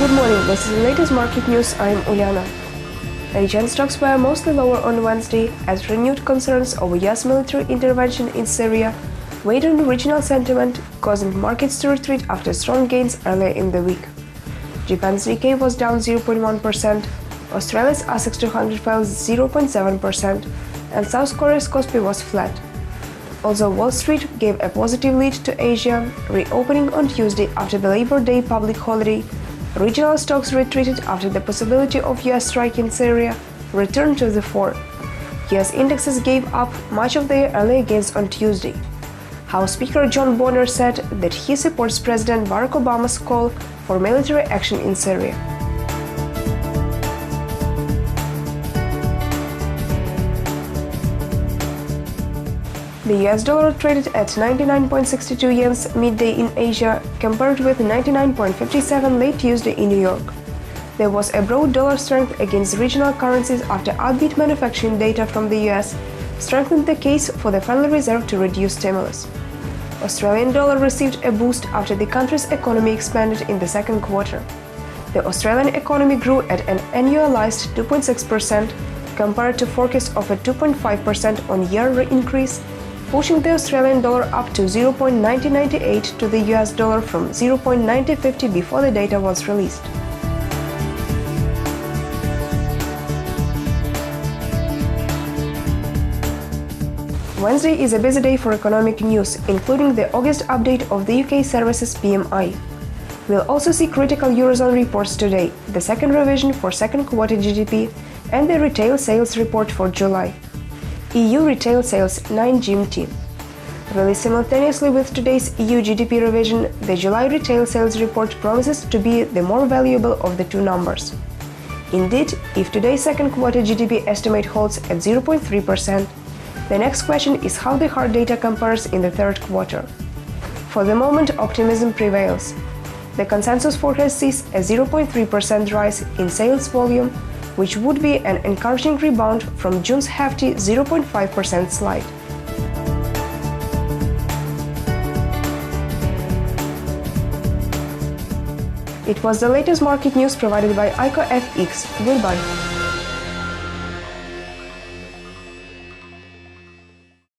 Good morning, this is the latest market news. I'm Uliana. Asian stocks were mostly lower on Wednesday as renewed concerns over US military intervention in Syria weighed on regional sentiment, causing markets to retreat after strong gains earlier in the week. Japan's Nikkei was down 0.1%, Australia's ASX 200 fell 0.7%, and South Korea's Kospi was flat. Although Wall Street gave a positive lead to Asia, reopening on Tuesday after the Labor Day public holiday, regional stocks retreated after the possibility of US strike in Syria returned to the fore. US indexes gave up much of their earlier gains on Tuesday. House Speaker John Boehner said that he supports President Barack Obama's call for military action in Syria. The US dollar traded at 99.62 yens midday in Asia, compared with 99.57 late Tuesday in New York. There was a broad dollar strength against regional currencies after upbeat manufacturing data from the US strengthened the case for the Federal Reserve to reduce stimulus. Australian dollar received a boost after the country's economy expanded in the second quarter. The Australian economy grew at an annualized 2.6% compared to forecast of a 2.5% on-year increase, pushing the Australian dollar up to 0.9098 to the US dollar from 0.9050 before the data was released. Wednesday is a busy day for economic news, including the August update of the UK services PMI. We'll also see critical Eurozone reports today, the second revision for second quarter GDP, and the retail sales report for July. EU retail sales 9 GMT. Released simultaneously with today's EU GDP revision, the July retail sales report promises to be the more valuable of the two numbers. Indeed, if today's second quarter GDP estimate holds at 0.3%, the next question is how the hard data compares in the third quarter. For the moment, optimism prevails. The consensus forecast sees a 0.3% rise in sales volume, which would be an encouraging rebound from June's hefty 0.5% slide. It was the latest market news provided by ICO FX. Goodbye.